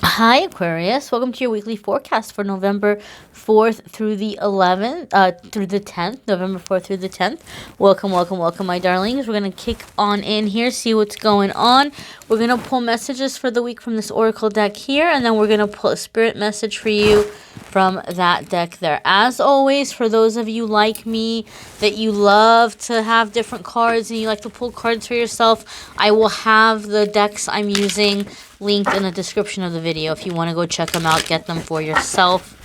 Hi Aquarius, welcome to your weekly forecast for November 4th through the 11th, through the 10th, November 4th through the 10th. Welcome, welcome, welcome, my darlings. We're going to kick on in here, see what's going on. We're going to pull messages for the week from this oracle deck here, and then we're going to pull a spirit message for you from that deck there. As always, for those of you like me that you love to have different cards and you like to pull cards for yourself, I will have the decks I'm using linked in the description of the video. If you want to go check them out, get them for yourself,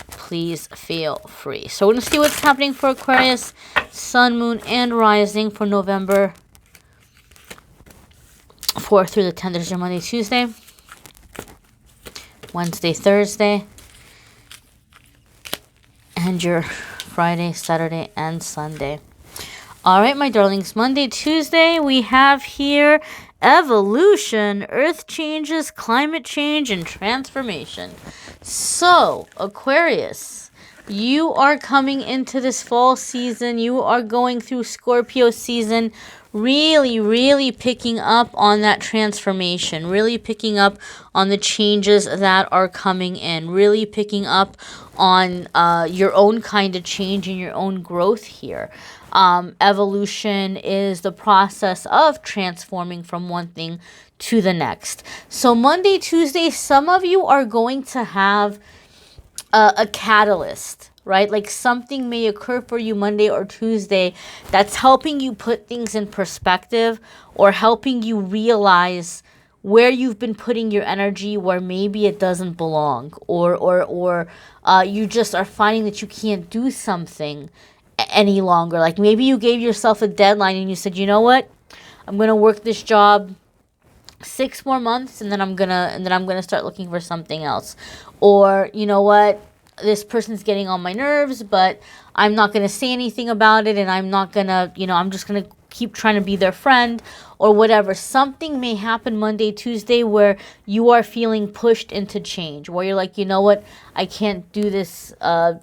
please feel free. So we're going to see what's happening for Aquarius, Sun, Moon, and Rising for November 4th through the 10th. There's your Monday, Tuesday, Wednesday, Thursday, and your Friday, Saturday, and Sunday. All right, my darlings, Monday, Tuesday, we have here evolution, earth changes, climate change, and transformation. So, Aquarius, you are coming into this fall season. You are going through Scorpio season, really picking up on that transformation, really picking up on the changes that are coming in, really picking up on your own kind of change and your own growth here. Evolution is the process of transforming from one thing to the next. So Monday, Tuesday, some of you are going to have a catalyst, right? Like something may occur for you Monday or Tuesday that's helping you put things in perspective or helping you realize where you've been putting your energy where maybe it doesn't belong, or you just are finding that you can't do something any longer. Like maybe you gave yourself a deadline and you said, you know what, I'm gonna work this job 6 more months and then I'm gonna start looking for something else. Or you know what, this person's getting on my nerves, but I'm not gonna say anything about it, and I'm not gonna, I'm just gonna keep trying to be their friend or whatever. Something may happen Monday, Tuesday where you are feeling pushed into change, where you're like, you know what, I can't do this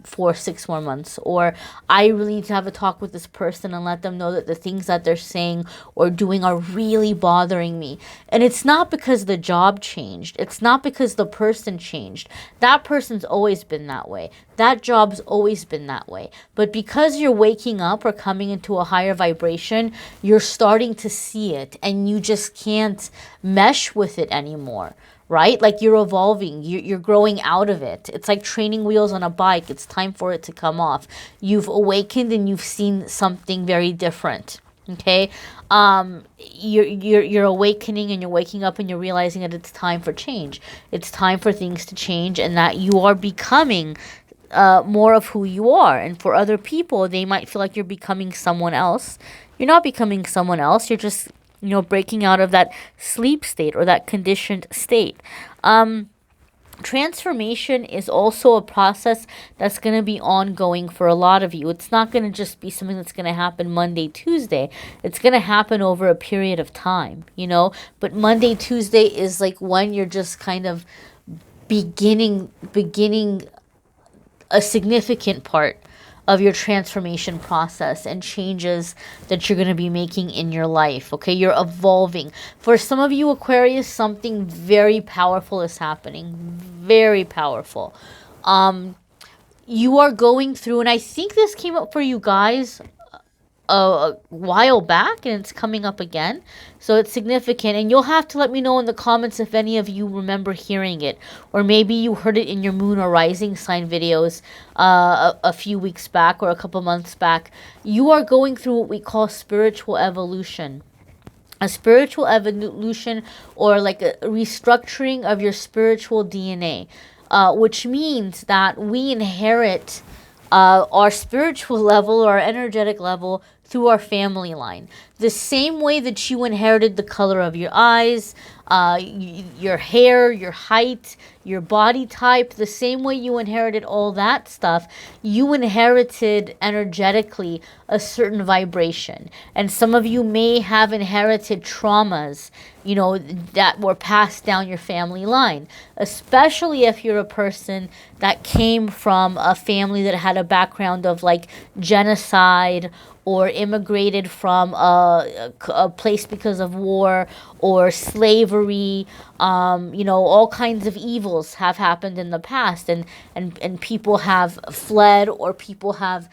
for 6 more months, or I really need to have a talk with this person and let them know that the things that they're saying or doing are really bothering me. And it's not because the job changed. It's not because the person changed. That person's always been that way. That job's always been that way. But because you're waking up or coming into a higher vibration, you're starting to see it and you just can't mesh with it anymore, right? Like you're evolving, you're growing out of it. It's like training wheels on a bike. It's time for it to come off. You've awakened and you've seen something very different. Okay, you're awakening and you're waking up and you're realizing that it's time for change. It's time for things to change, and that you are becoming more of who you are. And for other people, they might feel like you're becoming someone else. You're not becoming someone else. You're just, breaking out of that sleep state or that conditioned state. Transformation is also a process that's going to be ongoing for a lot of you. It's not going to just be something that's going to happen Monday, Tuesday. It's going to happen over a period of time, But Monday, Tuesday is like when you're just kind of beginning a significant part of your transformation process and changes that you're going to be making in your life. Okay, you're evolving. For some of you Aquarius, something very powerful is happening. Very powerful. You are going through, and I think this came up for you guys a while back, and it's coming up again, so it's significant. And you'll have to let me know in the comments if any of you remember hearing it, or maybe you heard it in your moon or rising sign videos a few weeks back or a couple months back. You are going through what we call spiritual evolution. A spiritual evolution, or like a restructuring of your spiritual DNA, which means that we inherit our spiritual level or our energetic level through our family line. The same way that you inherited the color of your eyes, your hair, your height, your body type, the same way you inherited all that stuff, you inherited energetically a certain vibration. And some of you may have inherited traumas, that were passed down your family line, especially if you're a person that came from a family that had a background of like genocide or immigrated from a place because of war or slavery. You know, all kinds of evils have happened in the past, and people have fled, or people have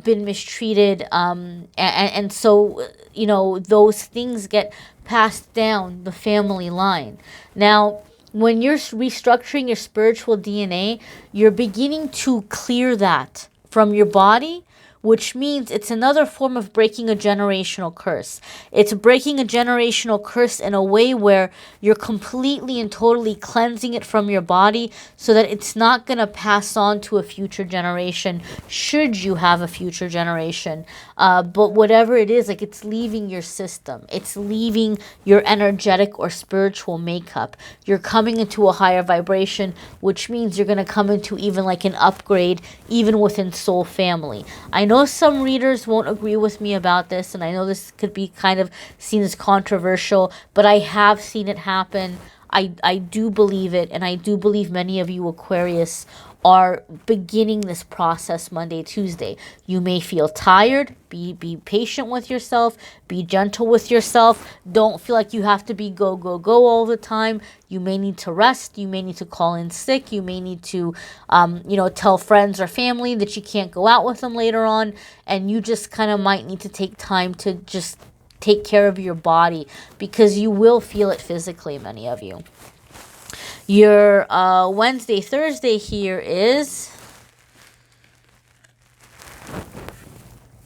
been mistreated, and so, you know, those things get passed down the family line. Now, when you're restructuring your spiritual DNA, you're beginning to clear that from your body, which means it's another form of breaking a generational curse. It's breaking a generational curse in a way where you're completely and totally cleansing it from your body so that it's not going to pass on to a future generation, should you have a future generation. But whatever it is, like, it's leaving your system. It's leaving your energetic or spiritual makeup. You're coming into a higher vibration, which means you're going to come into even like an upgrade, even within soul family. I know some readers won't agree with me about this, and I know this could be kind of seen as controversial, but I have seen it happen. I do believe it, and I do believe many of you Aquarius are beginning this process Monday, Tuesday. You may feel tired. Be patient with yourself. Be gentle with yourself. Don't feel like you have to be go, go, go all the time. You may need to rest. You may need to call in sick. You may need to, you know, tell friends or family that you can't go out with them later on. And you just kind of might need to take time to just take care of your body, because you will feel it physically, many of you. Your Wednesday, Thursday here is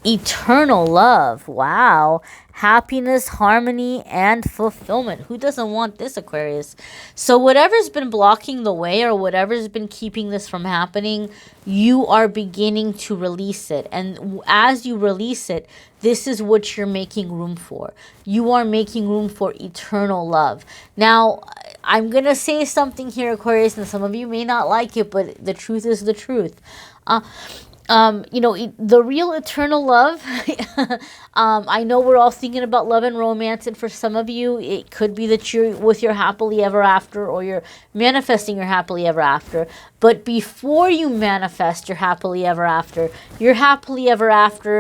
eternal love. Wow. Happiness, harmony, and fulfillment. Who doesn't want this, Aquarius? So whatever's been blocking the way, or whatever's been keeping this from happening, you are beginning to release it. And as you release it, this is what you're making room for. You are making room for eternal love. Now, I'm going to say something here, Aquarius, and some of you may not like it, but the truth is the truth. You know, the real eternal love, I know we're all thinking about love and romance, and for some of you, it could be that you're with your happily ever after, or you're manifesting your happily ever after. But before you manifest your happily ever after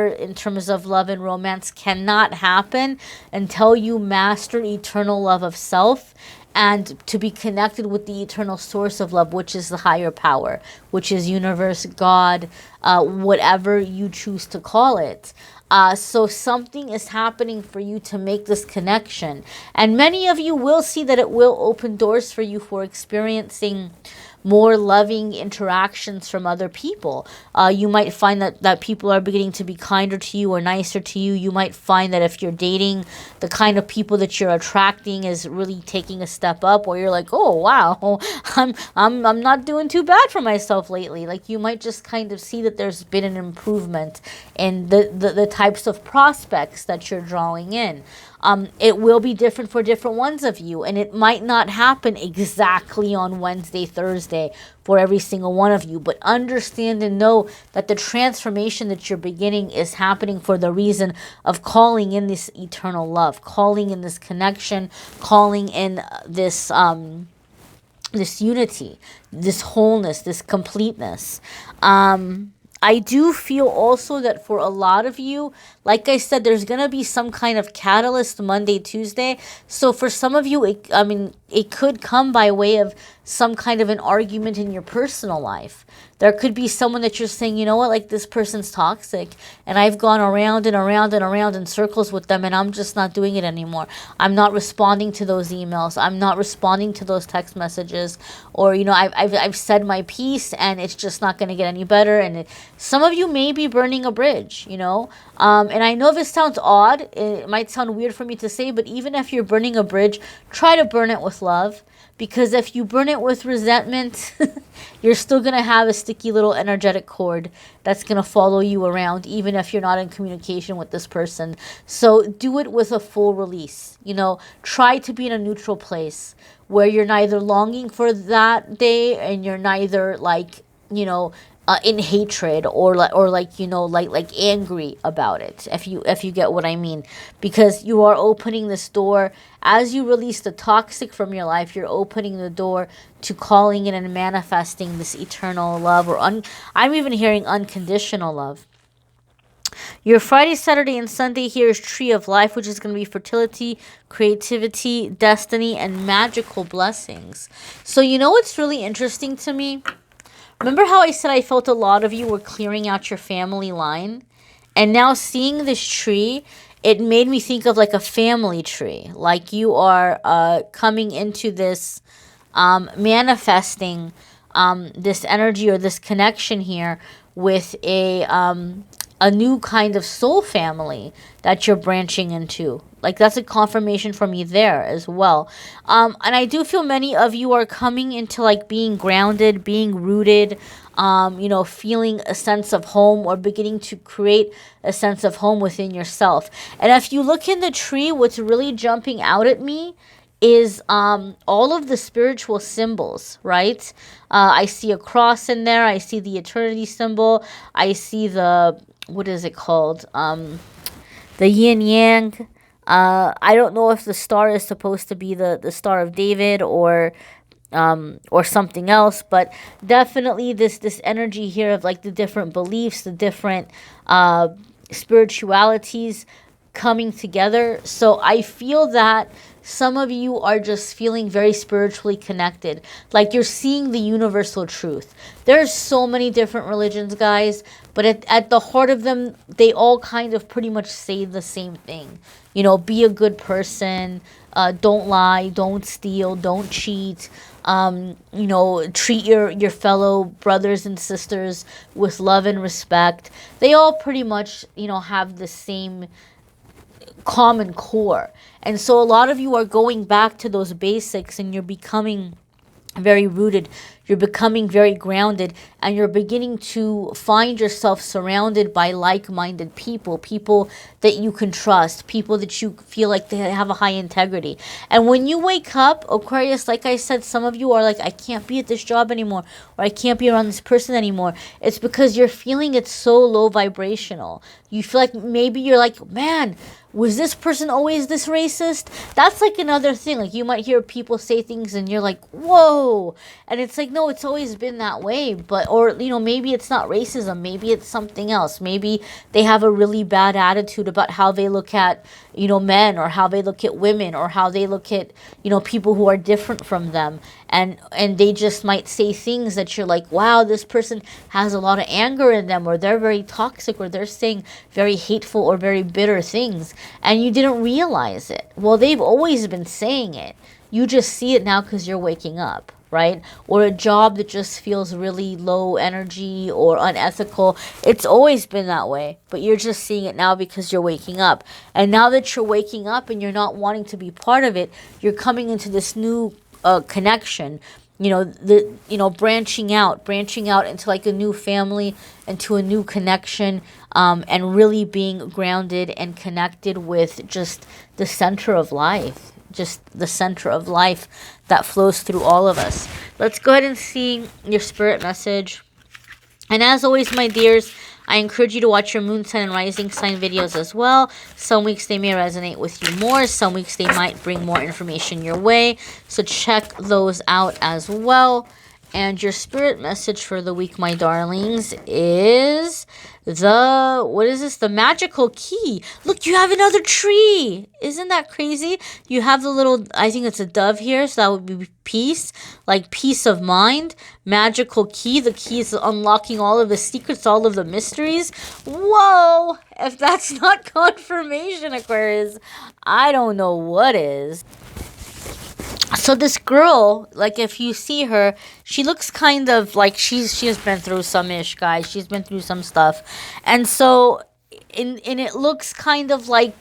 in terms of love and romance cannot happen until you master eternal love of self, and to be connected with the eternal source of love, which is the higher power, which is universe, God, whatever you choose to call it. So something is happening for you to make this connection. And many of you will see that it will open doors for you for experiencing more loving interactions from other people. You might find that people are beginning to be kinder to you or nicer to you. You might find that if you're dating, the kind of people that you're attracting is really taking a step up, or you're like, oh wow, I'm not doing too bad for myself lately. Like, you might just kind of see that there's been an improvement in the types of prospects that you're drawing in. It will be different for different ones of you, and it might not happen exactly on Wednesday, Thursday for every single one of you, but understand and know that the transformation that you're beginning is happening for the reason of calling in this eternal love, calling in this connection, calling in this this unity, this wholeness, this completeness. I do feel also that for a lot of you, like I said, there's going to be some kind of catalyst Monday, Tuesday. So for some of you, it could come by way of some kind of an argument in your personal life. There could be someone that you're saying, you know what, like, this person's toxic, and I've gone around and around and around in circles with them, and I'm just not doing it anymore. I'm not responding to those emails. I'm not responding to those text messages. Or, you know, I've said my piece, and it's just not going to get any better. And some of you may be burning a bridge, you know. And I know this sounds odd. It might sound weird for me to say, but even if you're burning a bridge, try to burn it with love. Because if you burn it with resentment, you're still going to have a sticky little energetic cord that's going to follow you around, even if you're not in communication with this person. So do it with a full release. You know, try to be in a neutral place where you're neither longing for that day, and you're neither, like, you know, in hatred or like you know, like angry about it, if you get what I mean. Because you are opening this door. As you release the toxic from your life, you're opening the door to calling in and manifesting this eternal love, or I'm even hearing unconditional love. Your Friday, Saturday, and Sunday here is Tree of Life, which is going to be fertility, creativity, destiny, and magical blessings. So you know what's really interesting to me? Remember how I said I felt a lot of you were clearing out your family line? And now seeing this tree, it made me think of like a family tree. Like you are coming into this, manifesting this energy or this connection here with a new kind of soul family that you're branching into. Like that's a confirmation for me there as well. And I do feel many of you are coming into like being grounded, being rooted, you know, feeling a sense of home or beginning to create a sense of home within yourself. And if you look in the tree, what's really jumping out at me is all of the spiritual symbols, right? I see a cross in there. I see the eternity symbol. I see the, what is it called? The yin yang. I don't know if the star is supposed to be the Star of David or something else, but definitely this energy here of like the different beliefs, the different spiritualities coming together. So I feel that some of you are just feeling very spiritually connected, like you're seeing the universal truth. There's so many different religions, guys, but at the heart of them, they all kind of pretty much say the same thing. You know, be a good person, don't lie, don't steal, don't cheat, you know, treat your fellow brothers and sisters with love and respect. They all pretty much, you know, have the same common core. And so a lot of you are going back to those basics and you're becoming very rooted, you're becoming very grounded, and you're beginning to find yourself surrounded by like-minded people, people that you can trust, people that you feel like they have a high integrity. And when you wake up, Aquarius, like I said, some of you are like, I can't be at this job anymore, or I can't be around this person anymore. It's because you're feeling it's so low vibrational. You feel like maybe you're like, man, was this person always this racist? That's like another thing. Like you might hear people say things and you're like, whoa. And it's like, no, it's always been that way. But, or, you know, maybe it's not racism. Maybe it's something else. Maybe they have a really bad attitude about how they look at, you know, men, or how they look at women, or how they look at, you know, people who are different from them. And they just might say things that you're like, wow, this person has a lot of anger in them, or they're very toxic, or they're saying very hateful or very bitter things, and you didn't realize it. Well, they've always been saying it. You just see it now because you're waking up, right? Or a job that just feels really low energy or unethical. It's always been that way, but you're just seeing it now because you're waking up. And now that you're waking up and you're not wanting to be part of it, you're coming into this new connection, you know, branching out into like a new family, into a new connection, and really being grounded and connected with just the center of life, just the center of life that flows through all of us. Let's go ahead and see your spirit message. And as always, my dears, I encourage you to watch your moon, sun, and rising sign videos as well. Some weeks they may resonate with you more. Some weeks they might bring more information your way. So check those out as well. And your spirit message for the week, my darlings, is what is this? The magical key. Look, you have another tree. Isn't that crazy? You have the little, I think it's a dove here, so that would be peace, like peace of mind. Magical key. The key is unlocking all of the secrets, all of the mysteries. Whoa! If that's not confirmation, Aquarius, I don't know what is. So this girl, like if you see her, she looks kind of like she has been through some ish, guys. She's been through some stuff. And so and it looks kind of like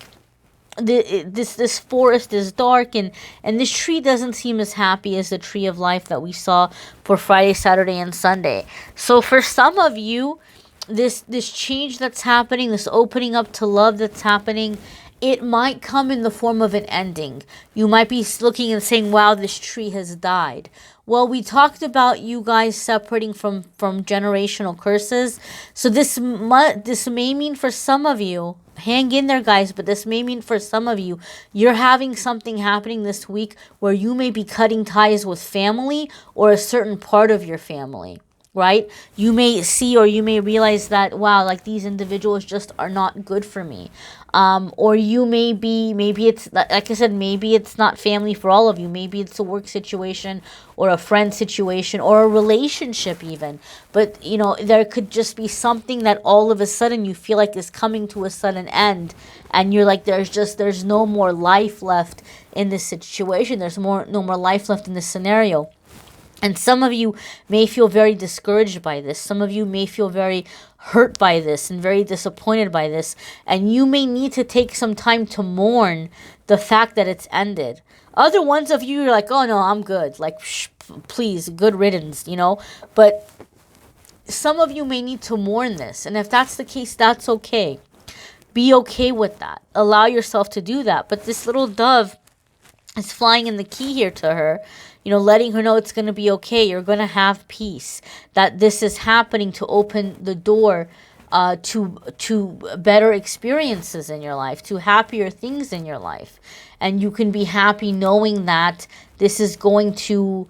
this forest is dark, and this tree doesn't seem as happy as the tree of life that we saw for Friday, Saturday, and Sunday. So for some of you, this change that's happening, this opening up to love that's happening, it might come in the form of an ending. You might be looking and saying, wow, this tree has died. Well, we talked about you guys separating from generational curses. So this may mean for some of you, hang in there, guys, but this may mean for some of you, you're having something happening this week where you may be cutting ties with family or a certain part of your family. right? You may see, or you may realize that, wow, like these individuals just are not good for me. Or you may be, maybe it's, like I said, maybe it's not family for all of you. Maybe it's a work situation or a friend situation or a relationship even. But, you know, there could just be something that all of a sudden you feel like is coming to a sudden end. And you're like, there's no more life left in this situation. There's no more life left in this scenario. And some of you may feel very discouraged by this. Some of you may feel very hurt by this and very disappointed by this. And you may need to take some time to mourn the fact that it's ended. Other ones of you are like, oh no, I'm good. Like, please, good riddance, you know. But some of you may need to mourn this. And if that's the case, that's okay. Be okay with that. Allow yourself to do that. But this little dove is flying in the key here to her, you know, letting her know it's going to be okay. You're going to have peace. That this is happening to open the door to better experiences in your life, to happier things in your life. And you can be happy knowing that this is going to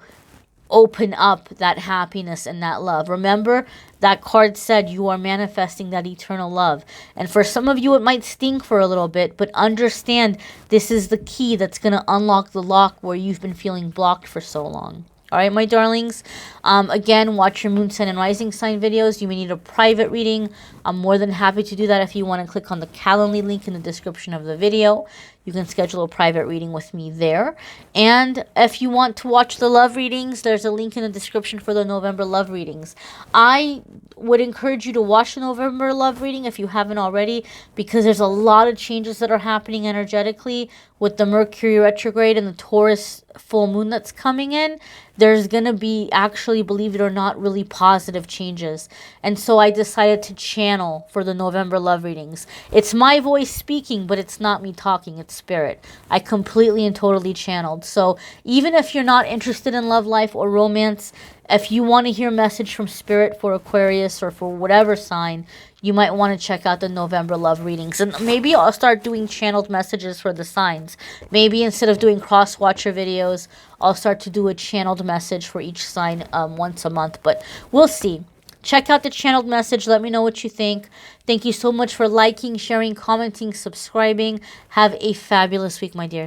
open up that happiness and that love. Remember, that card said you are manifesting that eternal love. And for some of you, it might stink for a little bit, but understand this is the key that's going to unlock the lock where you've been feeling blocked for so long. All right, my darlings. Again, watch your moon, sun, and rising sign videos. You may need a private reading. I'm more than happy to do that if you want to click on the Calendly link in the description of the video. You can schedule a private reading with me there. And if you want to watch the love readings, there's a link in the description for the November love readings. I would encourage you to watch the November love reading if you haven't already, because there's a lot of changes that are happening energetically with the Mercury retrograde and the Taurus full moon that's coming in. There's going to be, actually, believe it or not, really positive changes. And so I decided to channel for the November love readings. It's my voice speaking, but it's not me talking. It's spirit. I completely and totally channeled. So even if you're not interested in love life or romance, if you want to hear a message from spirit for Aquarius or for whatever sign, you might want to check out the November love readings. And maybe I'll start doing channeled messages for the signs. Maybe instead of doing cross-watcher videos, I'll start to do a channeled message for each sign once a month. But we'll see. Check out the channeled message. Let me know what you think. Thank you so much for liking, sharing, commenting, subscribing. Have a fabulous week, my dears.